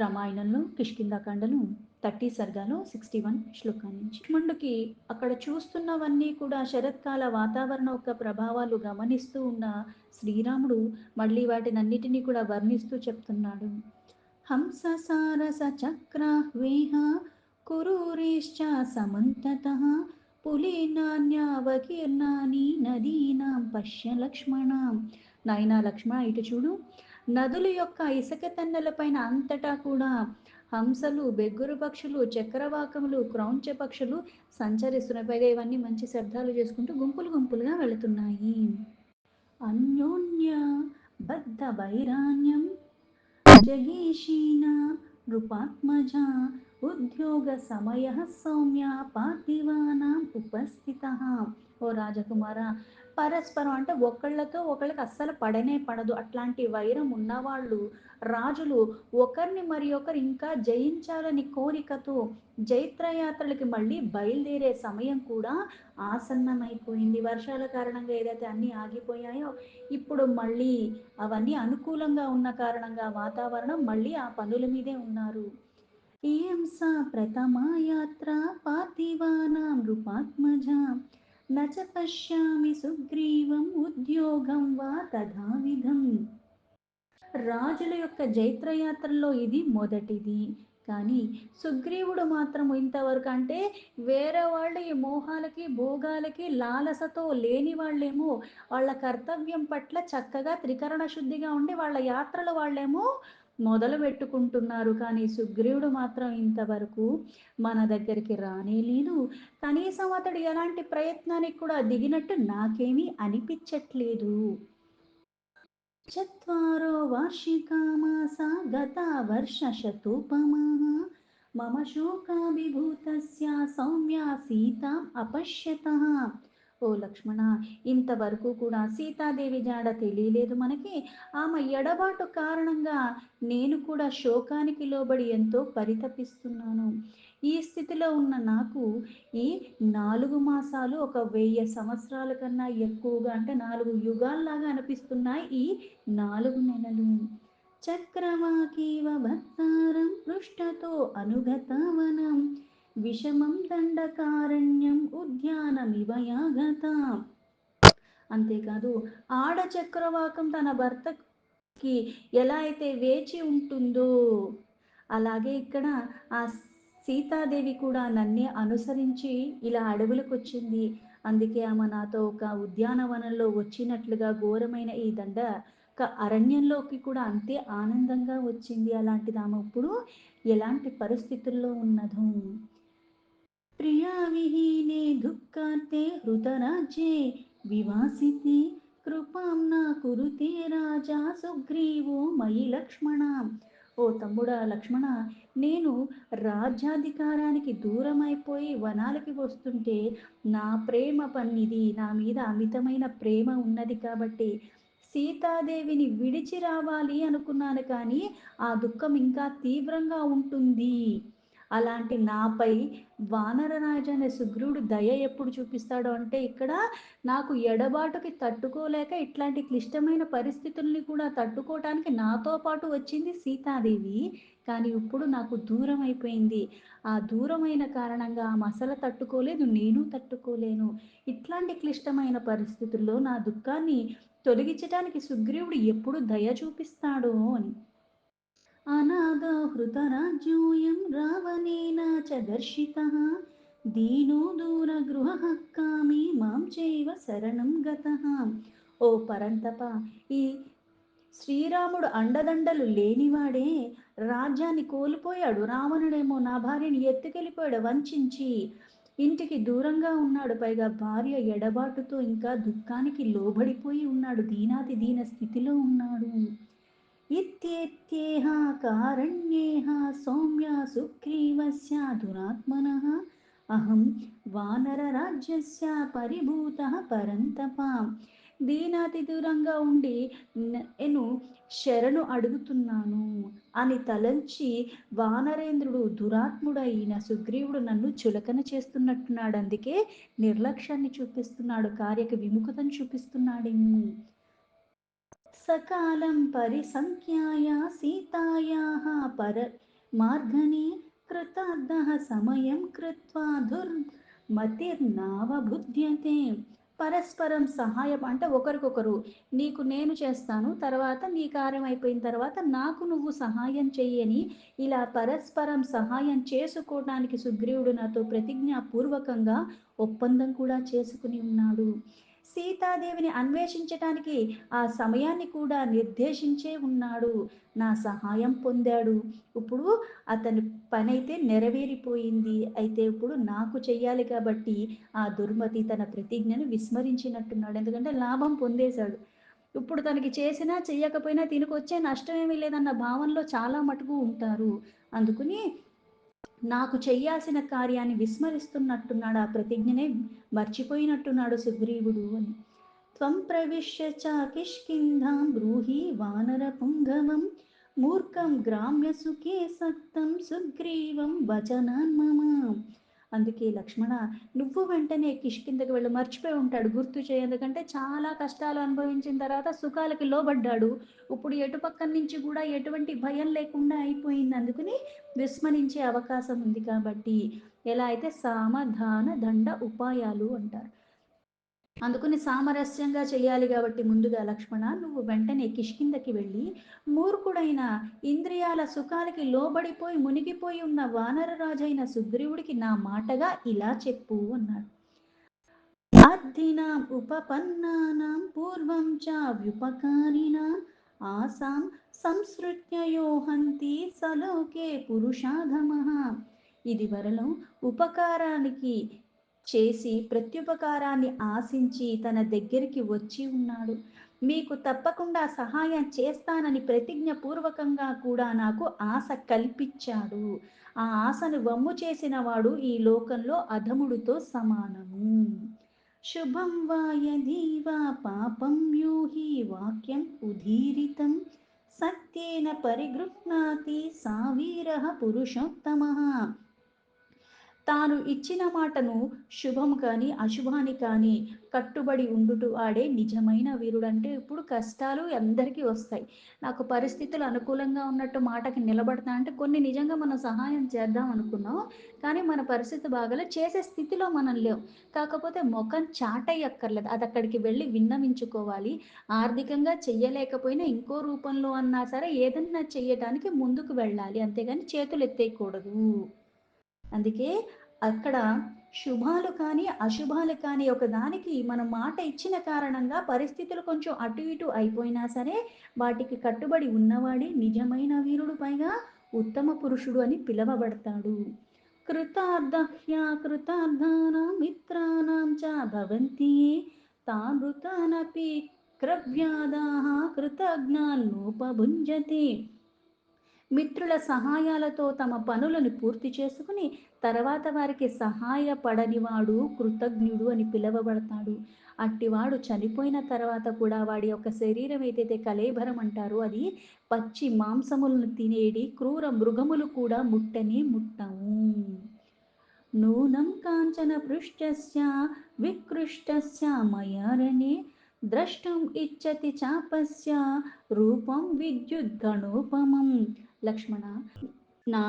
రామాయణంలో కిష్కింధాకాండలో 30 సర్గాలో 61 శ్లోకాల నుంచి. లక్ష్మణుడికి అక్కడ చూస్తున్నవన్నీ కూడా శరత్కాల వాతావరణ యొక్క ప్రభావాలు గమనిస్తూ ఉన్న శ్రీరాముడు మళ్ళీ వాటినన్నిటినీ కూడా వర్ణిస్తూ చెప్తున్నాడు. హంస సారస చక్రాహ్వేహ కురూరిశ్చ సమంతతః పులీనాన్యావకీర్ణాని నదీనాం పశ్య లక్ష్మణ. నాయనా లక్ష్మణ ఇటు చూడు, నదుల యొక్క ఇసుక తన్నెలపైన అంతటా కూడా హంసలు, బెగ్గురు పక్షులు, చక్రవాకములు, క్రౌంచ పక్షులు సంచరిస్తున్నాయి. పైగా ఇవన్నీ మంచి శబ్దాలు చేసుకుంటూ గుంపులు గుంపులుగా వెళుతున్నాయి. అన్యోన్య బద్ధ వైరాణ్యం జగీషీణ నృపాత్మజ ఉద్యోగ సమయ సౌమ్య పార్థివానాం ఉపస్థిత. ఓ రాజకుమార, పరస్పరం అంటే ఒకళ్ళతో ఒకళ్ళకి అస్సలు పడనే పడదు అట్లాంటి వైరం ఉన్నవాళ్ళు రాజులు ఒకరిని మరి ఒకరు ఇంకా జయించాలని కోరికతో జైత్రయాత్రలకి మళ్ళీ బయలుదేరే సమయం కూడా ఆసన్నమైపోయింది. వర్షాల కారణంగా ఏదైతే అన్నీ ఆగిపోయాయో ఇప్పుడు మళ్ళీ అవన్నీ అనుకూలంగా ఉన్న కారణంగా వాతావరణం మళ్ళీ ఆ పనుల మీదే ఉన్నారు. ఇయం సా ప్రథమా యాత్ర పార్థివానాం నృపాత్మజ నచ పశ్యామి సుగ్రీవం ఉద్యోగం వా తథావిధం. రాజుల యొక్క జైత్రయాత్రలో ఇది మొదటిది. కానీ సుగ్రీవుడు మాత్రం ఇంతవరకు అంటే వేరే వాళ్ళు ఈ మోహాలకి భోగాలకి లాలసతో లేని వాళ్ళేమో వాళ్ళ కర్తవ్యం పట్ల చక్కగా త్రికరణ శుద్ధిగా ఉండి వాళ్ళ యాత్రలు వాళ్ళేమో మొదలు పెట్టుకుంటున్నారు. కానీ సుగ్రీవుడు మాత్రం ఇంతవరకు మన దగ్గరికి రానే లేదు. కనీసం అతడు ఎలాంటి ప్రయత్నానికి కూడా దిగినట్టు నాకేమీ అనిపించట్లేదు. చత్వారో వార్షికా మాసా గతా వర్షశతోపమాః మమ శోకాభిభూతస్య సౌమ్యా సీతాం అపశ్యతః. ఓ లక్ష్మణ, ఇంతవరకు కూడా సీతాదేవి జాడ తెలియలేదు మనకి. ఆమె ఎడబాటు కారణంగా నేను కూడా శోకానికి లోబడి ఎంతో పరితపిస్తున్నాను. ఈ స్థితిలో ఉన్న నాకు ఈ 4 మాసాలు ఒక 1000 సంవత్సరాల కన్నా ఎక్కువగా అంటే 4 యుగాల్లాగా అనిపిస్తున్నాయి ఈ 4 నెలలు. చక్రవాకీవ భక్తారం పృష్ఠతో అనుగతవనం విషమం దండకారణ్యం ఉద్యానమివ యాగత. అంతేకాదు, ఆడ చక్రవాకం తన భర్తకి ఎలా అయితే వేచి ఉంటుందో అలాగే ఇక్కడ ఆ సీతాదేవి కూడా నన్నే అనుసరించి ఇలా అడవులకు వచ్చింది. అందుకే ఆమె నాతో ఒక ఉద్యానవనంలో వచ్చినట్లుగా ఘోరమైన ఈ దండ అరణ్యంలోకి కూడా అంతే ఆనందంగా వచ్చింది. అలాంటిది ఆమె ఇప్పుడు ఎలాంటి పరిస్థితుల్లో ఉన్నదో. ప్రియా విహీనే దుఃఖార్తే హృతరాజ్యే వివాసితే కృపాం నా కురుతే రాజా సుగ్రీవో మయి లక్ష్మణ. ఓ తమ్ముడా లక్ష్మణ, నేను రాజ్యాధికారానికి దూరమైపోయి వనాలకి వస్తుంటే నా ప్రేమ పన్నిది, నా మీద అమితమైన ప్రేమ ఉన్నది కాబట్టి సీతాదేవిని విడిచి రావాలి అనుకున్నాను. కానీ ఆ దుఃఖం ఇంకా తీవ్రంగా ఉంటుంది. అలాంటి నాపై వానరరాజు అనే సుగ్రీవుడు దయ ఎప్పుడు చూపిస్తాడో అంటే ఇక్కడ నాకు ఎడబాటుకి తట్టుకోలేక ఇట్లాంటి క్లిష్టమైన పరిస్థితుల్ని కూడా తట్టుకోవటానికి నాతో పాటు వచ్చింది సీతాదేవి. కానీ ఇప్పుడు నాకు దూరం అయిపోయింది. ఆ దూరమైన కారణంగా ఆ మసల తట్టుకోలేదు, నేను తట్టుకోలేను. ఇట్లాంటి క్లిష్టమైన పరిస్థితుల్లో నా దుఃఖాన్ని తొలగించటానికి సుగ్రీవుడు ఎప్పుడు దయ చూపిస్తాడో అని. అనాథో హృతరాజ్యోయం రావణేన చ దర్శితః దీనో దూరగృహః కామి మాం చైవ శరణం గతః. ఓ పరంతప, ఈ శ్రీరాముడు అండదండలు లేనివాడే రాజ్యాన్ని కోల్పోయాడు. రావణుడేమో నా భార్యని ఎత్తుకెళ్ళిపోయాడు వంచించి. ఇంటికి దూరంగా ఉన్నాడు. పైగా భార్య ఎడబాటుతో ఇంకా దుఃఖానికి లోబడిపోయి ఉన్నాడు. దీనాతి దీన స్థితిలో ఉన్నాడు. ఇత్యేత్యేహ కారణ్యేహ సౌమ్య సుగ్రీవస్య దురాత్మనః అహం వానరరాజ్యస్య పరిభూతః పరంతప. దీనాతి దూరంగా ఉండి నేను శరణు అడుగుతున్నాను అని తలంచి వానరేంద్రుడు దురాత్ముడైన సుగ్రీవుడు నన్ను చులకన చేస్తున్నట్టున్నాడు. అందుకే నిర్లక్ష్యాన్ని చూపిస్తున్నాడు, కార్యక విముఖతను చూపిస్తున్నాడేమో. సకాలం పరిసంఖ్యాయ సీతాయాः మార్గణే కృతార్థः సమయం కృత్వా దుర్మతిర్నావబుధ్యతే. పరస్పరం సహాయం అంటే ఒకరికొకరు, నీకు నేను చేస్తాను, తర్వాత నీ కార్యం అయిపోయిన తర్వాత నాకు నువ్వు సహాయం చెయ్యని, ఇలా పరస్పరం సహాయం చేసుకోవడానికి సుగ్రీవుడు నాతో ప్రతిజ్ఞాపూర్వకంగా ఒప్పందం కూడా చేసుకుని ఉన్నాడు. సీతాదేవిని అన్వేషించటానికి ఆ సమయాన్ని కూడా నిర్దేశించే ఉన్నాడు. నా సహాయం పొందాడు. ఇప్పుడు అతని పని అయితే నెరవేరిపోయింది. అయితే ఇప్పుడు నాకు చెయ్యాలి కాబట్టి ఆ దుర్మతి తన ప్రతిజ్ఞను విస్మరించినట్టున్నాడు. ఎందుకంటే లాభం పొందేశాడు. ఇప్పుడు తనకి చేసినా చెయ్యకపోయినా తినకొచ్చే నష్టం ఏమీ లేదన్న భావనలో చాలా మటుకు ఉంటారు. అందుకని నాకు చెయ్యాల్సిన కార్యాన్ని విస్మరిస్తున్నట్టున్నాడు. ఆ ప్రతిజ్ఞనే మర్చిపోయినట్టున్నాడు సుగ్రీవుడు అని. త్వం ప్రవిశ్య చ కిష్కింధాం బ్రూహి వానరపుంగవం మూర్ఖం గ్రామ్య సుఖే సక్తం సుగ్రీవం వచనాన్ మమ. అందుకే లక్ష్మణ, నువ్వు వెంటనే కిష్కిందకి వెళ్ళి, మర్చిపోయి ఉంటాడు, గుర్తు చేయదుకంటే చాలా కష్టాలు అనుభవించిన తర్వాత సుఖాలకి లోబడ్డాడు. ఇప్పుడు ఎటుపక్క నుంచి కూడా ఎటువంటి భయం లేకుండా అయిపోయింది. అందుకని విస్మరించే అవకాశం ఉంది. కాబట్టి ఎలా అయితే సామధాన దండ ఉపాయాలు అంటారు. అందుకని సామరస్యంగా చేయాలి. కాబట్టి ముందుగా లక్ష్మణ, నువ్వు వెంటనే కిష్కిందకి వెళ్ళి మూర్ఖుడైన ఇంద్రియాల సుఖాలకి లోబడిపోయి మునిగిపోయి ఉన్న వానరరాజైన సుగ్రీవుడికి నా మాటగా ఇలా చెప్పు అన్నాడు. అర్థినాం ఉపపన్నానాం పూర్వం చ వ్యుపకారిణాం ఆసాం సంసృత్యయో హంతి సలోకే పురుషాధమః. ఇది వరలో ఉపకారానికి చేసి ప్రత్యుపకారాన్ని ఆశించి తన దగ్గరికి వచ్చి ఉన్నాడు. మీకు తప్పకుండా సహాయం చేస్తానని ప్రతిజ్ఞ పూర్వకంగా కూడా నాకు ఆశ కల్పించాడు. ఆ ఆశను వమ్ము చేసిన వాడు ఈ లోకంలో అధముడితో సమానము. శుభం వా యది వా పాపం యూహి వాక్యం ఉదీరితం సత్యేన పరిగృహ్ణాతి సా వీరః పురుషోత్తమః. తాను ఇచ్చిన మాటను శుభం కానీ అశుభాన్ని కానీ కట్టుబడి ఉండుట ఆడే నిజమైన వీరుడు. అంటే ఇప్పుడు కష్టాలు అందరికీ వస్తాయి. నాకు పరిస్థితులు అనుకూలంగా ఉన్నట్టు మాటకి నిలబడతా అంటే కొన్ని నిజంగా మనం సహాయం చేద్దాం అనుకున్నాం, కానీ మన పరిస్థితి బాగాలే, చేసే స్థితిలో మనం లేవు. కాకపోతే ముఖం చాటయ్యక్కర్లేదు, అది అక్కడికి వెళ్ళి విన్నవించుకోవాలి. ఆర్థికంగా చెయ్యలేకపోయినా ఇంకో రూపంలో అన్నా సరే ఏదన్నా చెయ్యటానికి ముందుకు వెళ్ళాలి, అంతేగాని చేతులు ఎత్తేయకూడదు. అందుకే అక్కడ శుభాలు కానీ అశుభాలు కానీ ఒకదానికి మనం మాట ఇచ్చిన కారణంగా పరిస్థితులు కొంచెం అటు ఇటు అయిపోయినా సరే వాటికి కట్టుబడి ఉన్నవాడే నిజమైన వీరుడు, పైగా ఉత్తమ పురుషుడు అని పిలువబడతాడు. కృతార్థహ్య కృతార్థానాం మిత్రాణం చ భవంతి తామృతానపి క్రవ్యాదాః కృతజ్ఞాన్నోపభుంజతే. మిత్రుల సహాయాలతో తమ పనులను పూర్తి చేసుకుని తర్వాత వారికి సహాయపడనివాడు కృతజ్ఞుడు అని పిలువబడతాడు. అట్టివాడు చనిపోయిన తర్వాత కూడా వాడి యొక్క శరీరం ఏదైతే కళేబరం అంటారో అది పచ్చి మాంసములను తినేడి క్రూర మృగములు కూడా ముట్టనే ముట్టవు. నూనం కాంచన పృష్టస్య వికృష్టస్య మయారణే ద్రష్టుం ఇచ్చతి చాపస్య రూపం విద్యుద్గణోపమం. లక్ష్మణ, నా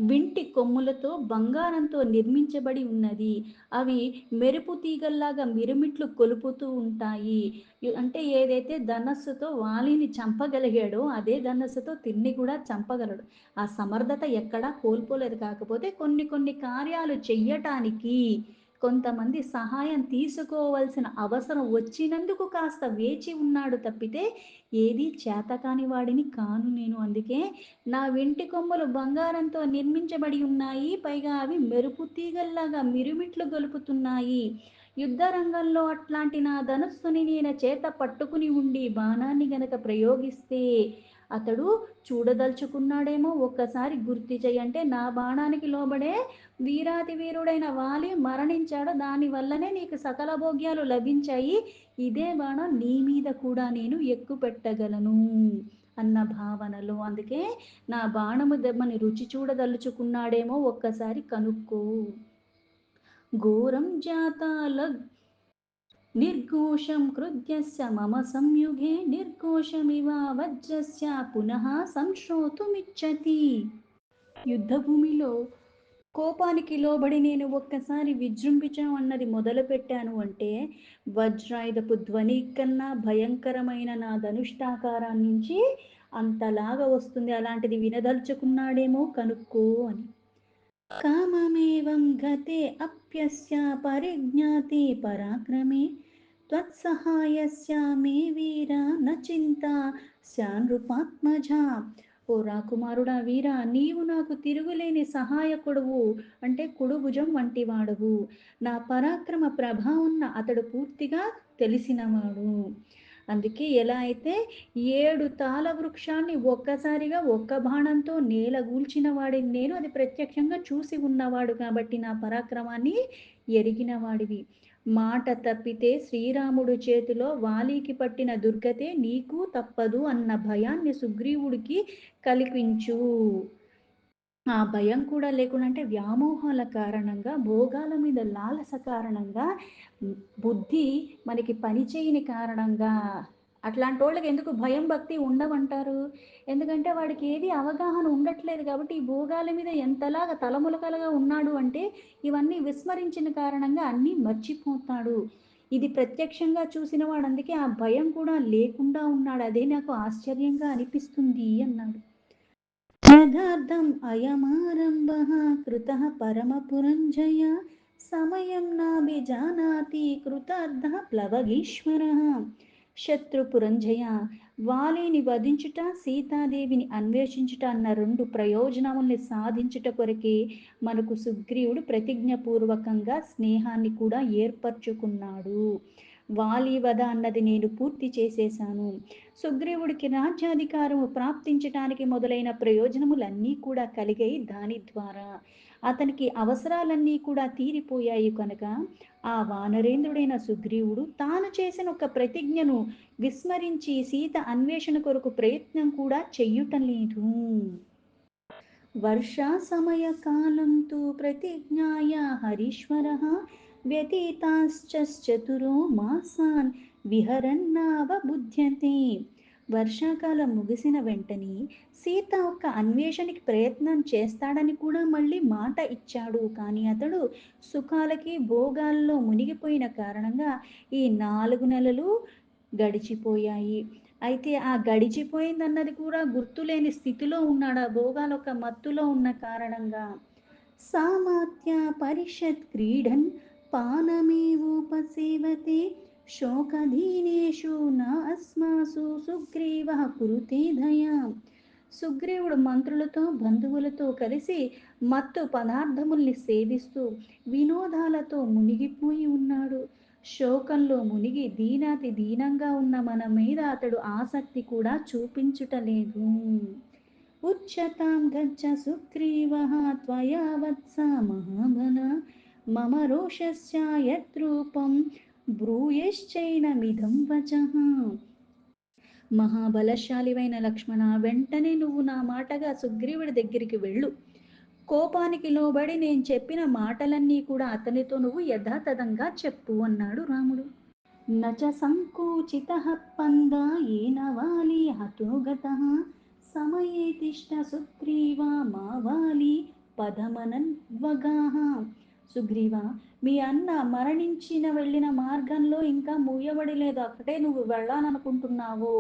వింటి కొమ్ములతో బంగారంతో నిర్మించబడి ఉన్నది. అవి మెరుపు తీగల్లాగా మిరుమిట్లు కొలుపుతూ ఉంటాయి. అంటే ఏదైతే ధనస్సుతో వాలిని చంపగలిగాడో అదే ధనస్సుతో తిన్ని కూడా చంపగలడు. ఆ సమర్థత ఎక్కడా కోల్పోలేదు. కాకపోతే కొన్ని కొన్ని కార్యాలు చెయ్యటానికి కొంతమంది సహాయం తీసుకోవలసిన అవసరం వచ్చినందుకు కాస్త వేచి ఉన్నాడు తప్పితే ఏది చేతకాని వాడిని కాను నేను. అందుకే నా వెంటి కొమ్మలు బంగారంతో నిర్మించబడి ఉన్నాయి, పైగా అవి మెరుపు తీగల్లాగా మిరుమిట్లు గొలుపుతున్నాయి. యుద్ధ రంగంలో అట్లాంటి నా ధనుస్సుని నేను చేత పట్టుకుని ఉండి బాణాన్ని గనక ప్రయోగిస్తే అతడు చూడదలుచుకున్నాడేమో, ఒక్కసారి గుర్తు చేయంటే నా బాణానికి లోబడే వీరాతి వీరుడైన వాలి మరణించాడు, దానివల్లనే నీకు సకల భోగ్యాలు లభించాయి, ఇదే బాణం నీ మీద కూడా నేను ఎక్కుపెట్టగలను అన్న భావనలో. అందుకే నా బాణము దెబ్బని రుచి చూడదలుచుకున్నాడేమో, ఒక్కసారి కనుక్కో. ఘోరం జాతాల నిర్ఘోషం క్రుధ్యస్య మమ సంయుగే నిర్ఘోషమివ వజ్రస్య పునః సంశ్రోతుమిచ్చతి. యుద్ధభూమిలో కోపానికి లోబడి నేను ఒక్కసారి విజృంభించడం అన్నది మొదలుపెట్టాను అంటే వజ్రాయుధపు ధ్వని కన్నా భయంకరమైన నా ధనుష్టాకారం నుంచి అంతలాగా వస్తుంది. అలాంటిది వినదలుచుకున్నాడేమో కనుక్కో అని. కామమేవం గతే అప్యస్య పరిజ్ఞాతే పరాక్రమే త్వత్సహాయస్య మే వీర న చింత శానృపాత్మజ. ఓ రాకుమారుడా వీరా, నీవు నాకు తిరుగులేని సహాయకుడువు, అంటే కుడుభుజం వంటి వాడువు. నా పరాక్రమ ప్రభావం అతడు పూర్తిగా తెలిసినవాడు. అందుకే ఎలా అయితే 7 తాళ వృక్షాన్ని ఒక్కసారిగా ఒక్క బాణంతో నేలగూల్చిన వాడిని నేను, అది ప్రత్యక్షంగా చూసి ఉన్నవాడు కాబట్టి నా పరాక్రమాన్ని ఎరిగిన వాడివి. మాట తప్పితే శ్రీరాముడు చేతిలో వాలీకి పట్టిన దుర్గతే నీకు తప్పదు అన్న భయాన్ని సుగ్రీవుడికి కల్పించు. ఆ భయం కూడా లేకుండా, అంటే వ్యామోహాల కారణంగా, భోగాల మీద లాలస కారణంగా, బుద్ధి మనకి పనిచేయని కారణంగా అట్లాంటి వాళ్ళకి ఎందుకు భయం భక్తి ఉండవంటారు? ఎందుకంటే వాడికి ఏది అవగాహన ఉండట్లేదు కాబట్టి ఈ భోగాల మీద ఎంతలాగా తలములకలుగా ఉన్నాడు అంటే ఇవన్నీ విస్మరించిన కారణంగా అన్నీ మర్చిపోతాడు. ఇది ప్రత్యక్షంగా చూసిన వాడు అందుకే ఆ భయం కూడా లేకుండా ఉన్నాడు. అదే నాకు ఆశ్చర్యంగా అనిపిస్తుంది అన్నాడు. యథార్థం అయమారంభః కృతః పరమపురంజయ సమయం నాభిజానాతి కృతార్థః ప్లవగీశ్వరః. శత్రుపురంజయ, వాలిని వధించుట, సీతాదేవిని అన్వేషించుట అన్న 2 ప్రయోజనముల్ని సాధించుట కొరకే మనకు సుగ్రీవుడు ప్రతిజ్ఞపూర్వకంగా స్నేహాన్ని కూడా ఏర్పరచుకున్నాడు. వాలి వధ అన్నది నేను పూర్తి చేసేశాను. సుగ్రీవుడికి రాజ్యాధికారము ప్రాప్తించటానికి మొదలైన ప్రయోజనములన్నీ కూడా కలిగాయి దాని ద్వారా. అతనికి అవసరాలన్నీ కూడా తీరిపోయాయి కనుక ఆ వానరేంద్రుడైన సుగ్రీవుడు తాను చేసిన ఒక ప్రతిజ్ఞను విస్మరించి సీత అన్వేషణ కొరకు ప్రయత్నం కూడా చెయ్యుటం లేదు. వర్షా సమయ కాలం తు ప్రతిజ్ఞాయ హరీశ్వరః వ్యతీతాశ్చతురో మాసాన్ విహరన్నావబుధ్యతే. వర్షాకాలం ముగిసిన వెంటనే సీత ఒక అన్వేషణకి ప్రయత్నం చేస్తాడని కూడా మళ్ళీ మాట ఇచ్చాడు. కానీ అతడు సుఖాలకి భోగాల్లో మునిగిపోయిన కారణంగా ఈ 4 నెలలు గడిచిపోయాయి. అయితే ఆ గడిచిపోయిందన్నది కూడా గుర్తులేని స్థితిలో ఉన్నాడు. ఆ భోగాలొక మత్తులో ఉన్న కారణంగా. సామాత్య పరిషత్ క్రీడన్ పానమేవోపసేవతే శోకధీనేషు నా అస్మాసు సుగ్రీవః కురుతే దయా. సుగ్రీవుడు మంత్రులతో బంధువులతో కలిసి మత్తు పదార్థముల్ని సేవిస్తూ వినోదాలతో మునిగిపోయి ఉన్నాడు. శోకంలో మునిగి దీనాతి దీనంగా ఉన్న మన మీద అతడు ఆసక్తి కూడా చూపించుటలేదు. ఉచ్యతాం గచ్చ సుగ్రీవః త్వయా వత్స మహాబల మమ రోషస్య యద్రూపం బ్రూయశ్చైనమిదం వచః. మహాబలశాలివైన లక్ష్మణ, వెంటనే నువ్వు నా మాటగా సుగ్రీవుడి దగ్గరికి వెళ్ళు. కోపానికి లోబడి నేను చెప్పిన మాటలన్నీ కూడా అతనితో నువ్వు యథాతథంగా చెప్పు అన్నాడు రాముడు. నచ సంకోచితః పందా ఏన వాలి హతో గతః సమయే తిష్ట సుగ్రీవ మా వాలి పదమనన్వగాః. సుగ్రీవ, మీ అన్న మరణించిన వెళ్ళిన మార్గంలో ఇంకా మూయబడి లేదు, అక్కడే నువ్వు వెళ్ళాలనుకుంటున్నావు.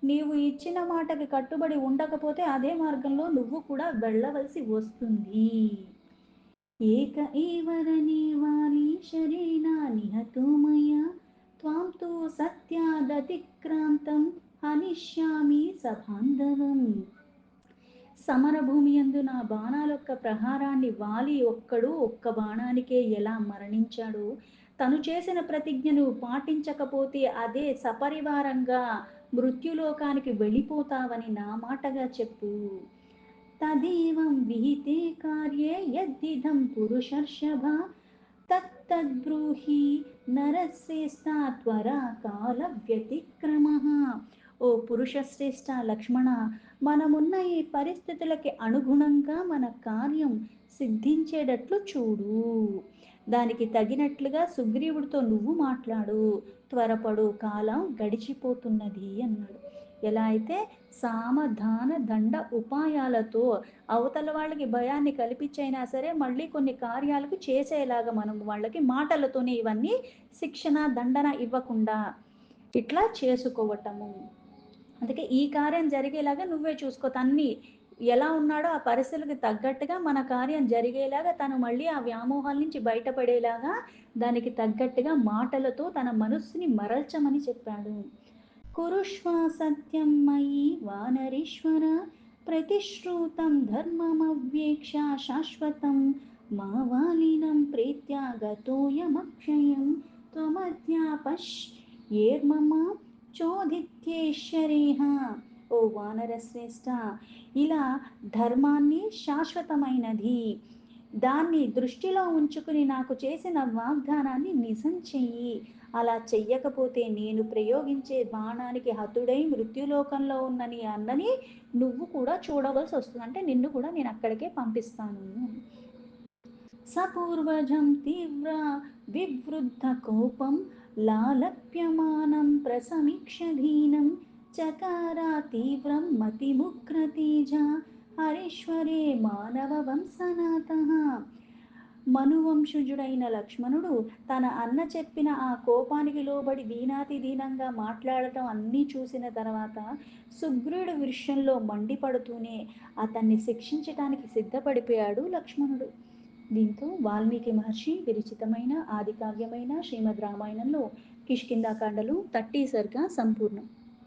నీవు ఇచ్చిన మాటకి కట్టుబడి ఉండకపోతే అదే మార్గంలో నువ్వు కూడా వెళ్ళవలసి వస్తుంది. ఏక ఏవ రణే వాలి శరేణ నిహతో మయా త్వాం తు సత్యాదతిక్రాంతం హనిష్యామి సబాంధవం. సమరభూమి యందు నా బాణాలొక్క ప్రహారాన్ని వాలి ఒక్క బాణానికే ఎలా మరణించాడు, తను చేసిన ప్రతిజ్ఞను పాటించకపోతే అదే సపరివారంగా మృత్యులోకానికి వెళ్ళిపోతావని నా మాటగా చెప్పు. తదేవం విహితే కార్యే యద్దిదం పురుషర్షభ తత్తద్బ్రూహి నరశ్రేష్ఠ త్వరా కాల వ్యతిక్రమః. ఓ పురుషశ్రేష్ఠ లక్ష్మణ, మనమున్న ఈ పరిస్థితులకి అనుగుణంగా మన కార్యం సిద్ధించేటట్లు చూడు. దానికి తగినట్లుగా సుగ్రీవుడితో నువ్వు మాట్లాడు, త్వరపడు కాలం గడిచిపోతున్నది అన్నాడు. ఎలా అయితే సామధాన దండ ఉపాయాలతో అవతల వాళ్ళకి భయాన్ని కల్పించైనా సరే మళ్ళీ కొన్ని కార్యాలకు చేసేలాగా మనం వాళ్ళకి మాటలతోనే ఇవన్నీ శిక్షణ, దండన ఇవ్వకుండా ఇట్లా చేసుకోవటము. అందుకే ఈ కార్యం జరిగేలాగా నువ్వే చూసుకో. తన్ని ఎలా ఉన్నాడో ఆ పరిస్థితులకు తగ్గట్టుగా మన కార్యం జరిగేలాగా తను మళ్ళీ ఆ వ్యామోహాల నుంచి బయటపడేలాగా దానికి తగ్గట్టుగా మాటలతో తన మనస్సుని మరల్చమని చెప్పాడు. కురుష్వ సత్యం మయి వానరీశ్వర ప్రతిశ్రుతం ధర్మమవ్యేక్ష శాశ్వతం మా వాలినం ప్రీత్యాగతోయమక్షయం త్వమధ్యాపశ్యేర్మమ చోదిత్యేశ్వరేహ. ఓ వానర శ్రేష్ఠ, ఇలా ధర్మాన్ని శాశ్వతమైనది దాన్ని దృష్టిలో ఉంచుకుని నాకు చేసిన వాగ్దానాన్ని నిజం చెయ్యి. అలా చెయ్యకపోతే నేను ప్రయోగించే బాణానికి హతుడై మృత్యులోకంలో ఉన్న నీ అన్నని నువ్వు కూడా చూడవలసి వస్తుంది. అంటే నిన్ను కూడా నేను అక్కడికే పంపిస్తాను. సపూర్వజం తీవ్ర వివృద్ధ కోపం లాలప్యమానం ప్రసమీక్షధీనం చకారా తీవ్రం మతిముగ్రతేజ హరీశ్వరే మానవ వంశనాథః. మనువంశజుడైన లక్ష్మణుడు తన అన్న చెప్పిన ఆ కోపానికి లోబడి దీనాతి దీనంగా మాట్లాడటం అన్నీ చూసిన తర్వాత సుగ్రీవుడి విషయంలో మండిపడుతూనే అతన్ని శిక్షించటానికి సిద్ధపడిపోయాడు లక్ష్మణుడు. దీంతో వాల్మీకి మహర్షి విరచితమైన ఆదికావ్యమైన శ్రీమద్ రామాయణంలో కిష్కింధాకాండలు 30 సర్గా సంపూర్ణం.